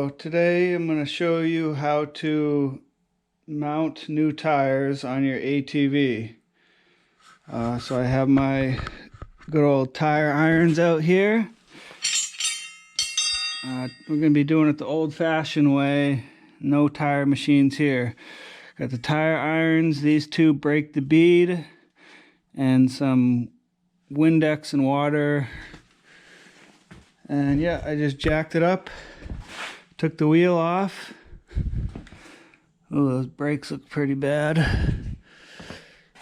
So today I'm going to show you how to mount new tires on your ATV. So I have my good old tire irons out here. We're going to be doing it the old-fashioned way. No tire machines here. Got the tire irons. These two break the bead, and some Windex and water. And yeah, I just jacked it up. Took the wheel off. Oh, those brakes look pretty bad.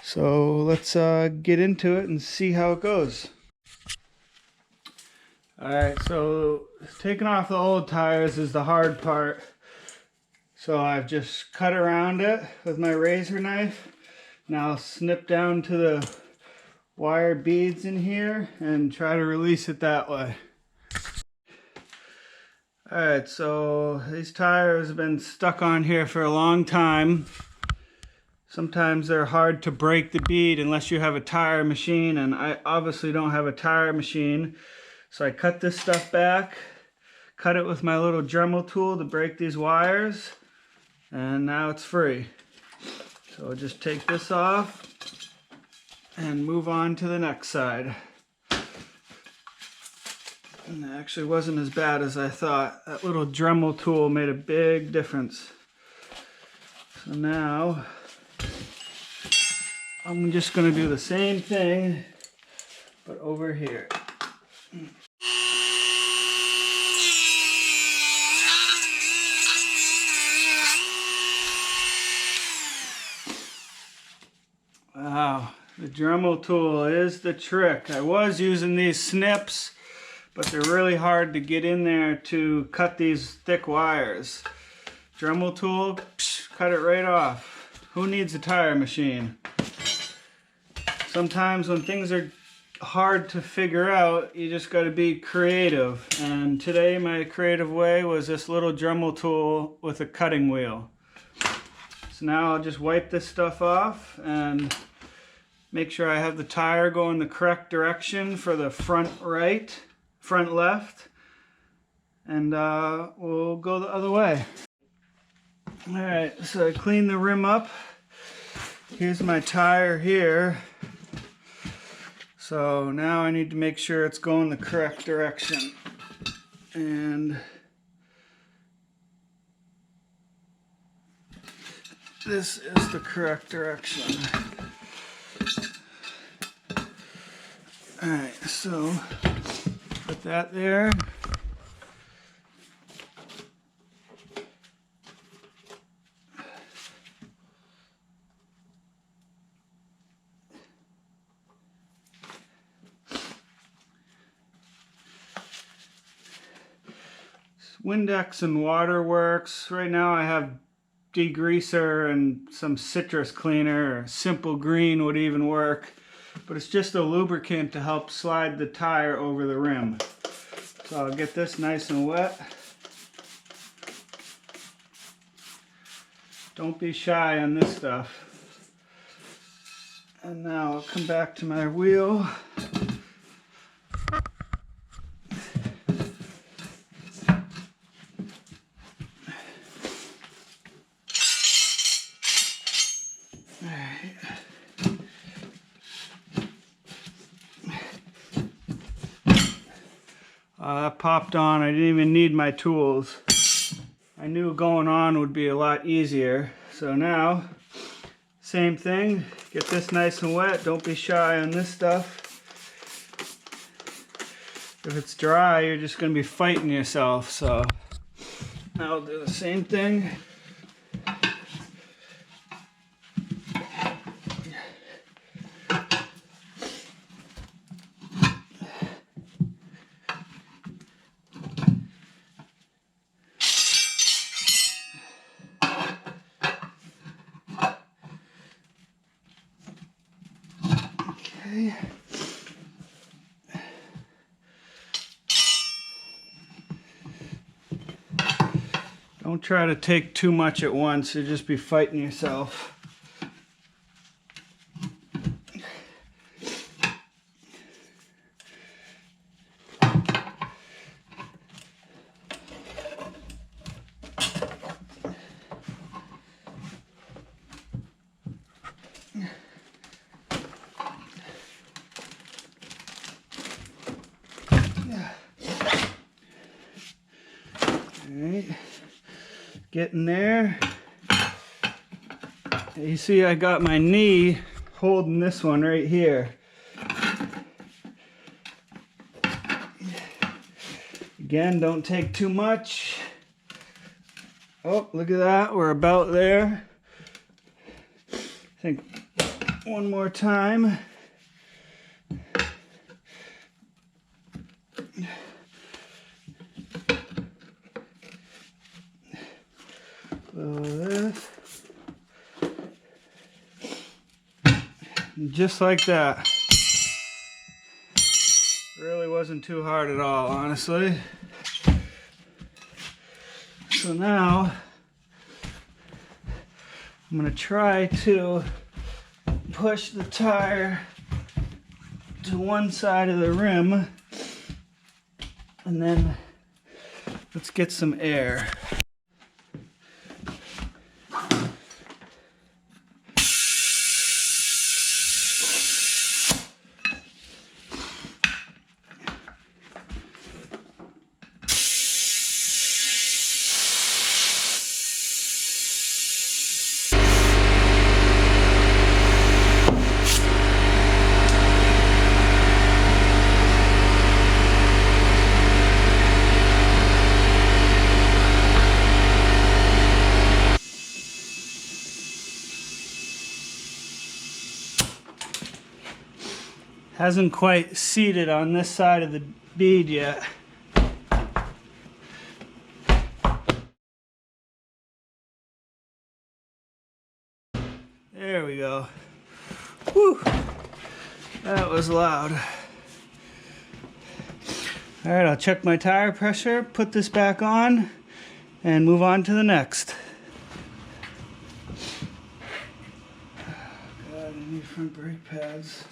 So let's get into it and see how it goes. Alright, so taking off the old tires is the hard part. So I've just cut around it with my razor knife. Now I'll snip down to the wire beads in here and try to release it that way. Alright, so these tires have been stuck on here for a long time. Sometimes they're hard to break the bead unless you have a tire machine, and I obviously don't have a tire machine. So I cut this stuff back, cut it with my little Dremel tool to break these wires, and now it's free. So I'll just take this off and move on to the next side. And it actually wasn't as bad as I thought. That little Dremel tool made a big difference. So now I'm just going to do the same thing, but over here. Wow, the Dremel tool is the trick. I was using these snips, but they're really hard to get in there to cut these thick wires. Dremel tool, cut it right off. Who needs a tire machine? Sometimes when things are hard to figure out, you just got to be creative. And today my creative way was this little Dremel tool with a cutting wheel. So now I'll just wipe this stuff off and make sure I have the tire going the correct direction for the front right, front left, and we'll go the other way. Alright, so I cleaned the rim up. Here's my tire here. So now I need to make sure it's going the correct direction. And this is the correct direction. Alright, so put that there. Windex and water works. Right now I have degreaser and some citrus cleaner, or simple green would even work. But it's just a lubricant to help slide the tire over the rim. So I'll get this nice and wet. Don't be shy on this stuff. And now I'll come back to my wheel. That popped on. I didn't even need my tools. I knew going on would be a lot easier. So now, same thing. Get this nice and wet. Don't be shy on this stuff. If it's dry, you're just going to be fighting yourself. So I'll do the same thing. Okay. Don't try to take too much at once, you'll just be fighting yourself. Alright, getting there. You see I got my knee holding this one right here. Again, don't take too much. Oh, look at that, we're about there. I think one more time. This. Just like that. Really wasn't too hard at all, honestly. So now I'm going to try to push the tire to one side of the rim, and then let's get some air. Hasn't quite seated on this side of the bead yet. There we go. Whew. That was loud. Alright, I'll check my tire pressure, put this back on, and move on to the next. God, I need front brake pads.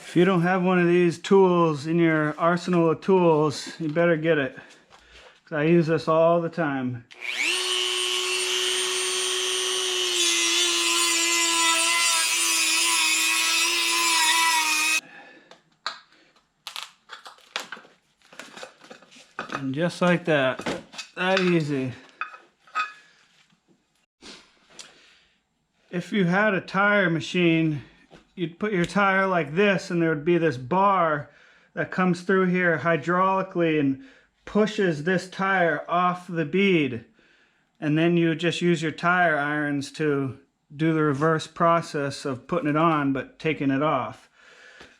If you don't have one of these tools in your arsenal of tools, you better get it. 'Cause I use this all the time. And just like that, that easy. If you had a tire machine, you'd put your tire like this, and there would be this bar that comes through here hydraulically and pushes this tire off the bead, and then you just use your tire irons to do the reverse process of putting it on but taking it off.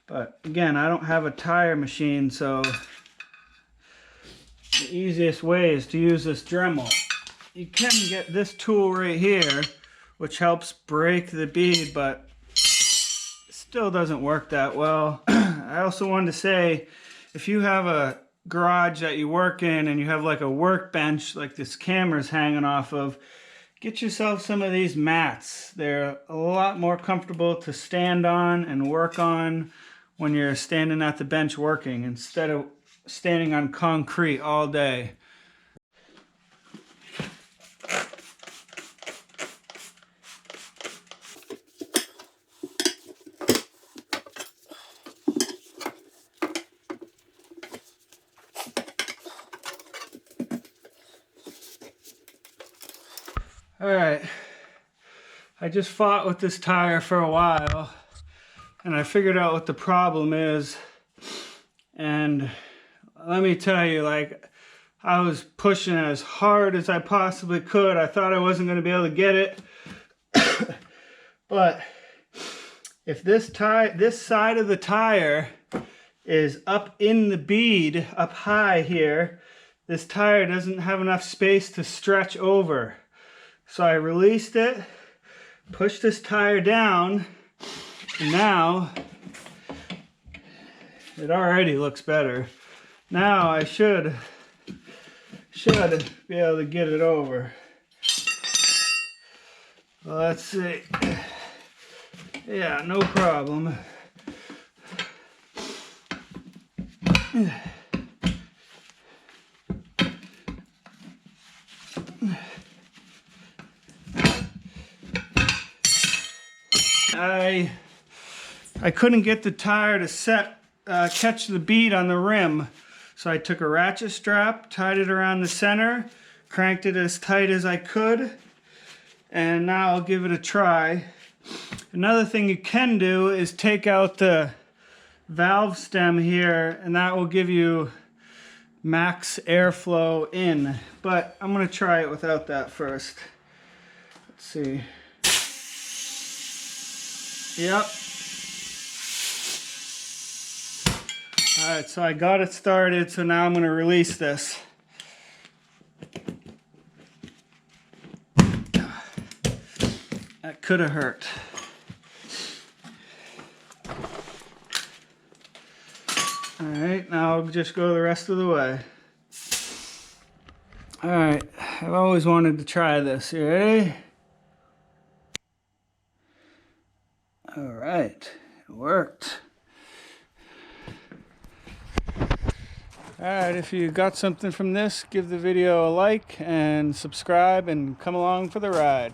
But again, I don't have a tire machine, so the easiest way is to use this Dremel. You can get this tool right here, which helps break the bead, but still doesn't work that well. I also wanted to say, if you have a garage that you work in and you have like a workbench like this camera's hanging off of, get yourself some of these mats. They're a lot more comfortable to stand on and work on when you're standing at the bench working, instead of standing on concrete all day. Alright, I just fought with this tire for a while, and I figured out what the problem is, and let me tell you, like, I was pushing as hard as I possibly could. I thought I wasn't going to be able to get it, but if this side of the tire is up in the bead, up high here, this tire doesn't have enough space to stretch over. So I released it, pushed this tire down, and now it already looks better. Now I should be able to get it over. Well, let's see. Yeah, no problem. I couldn't get the tire to catch the bead on the rim, so I took a ratchet strap, tied it around the center, cranked it as tight as I could, and now I'll give it a try. Another thing you can do is take out the valve stem here, and that will give you max airflow in, but I'm going to try it without that first. Let's see. Yep. Alright, so I got it started, so now I'm going to release this. That could have hurt. Alright, now I'll just go the rest of the way. Alright, I've always wanted to try this. You ready? Alright, it worked. Alright, if you got something from this, give the video a like and subscribe and come along for the ride.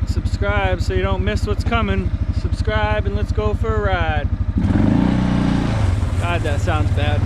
Subscribe so you don't miss what's coming. Subscribe and let's go for a ride. God, that sounds bad.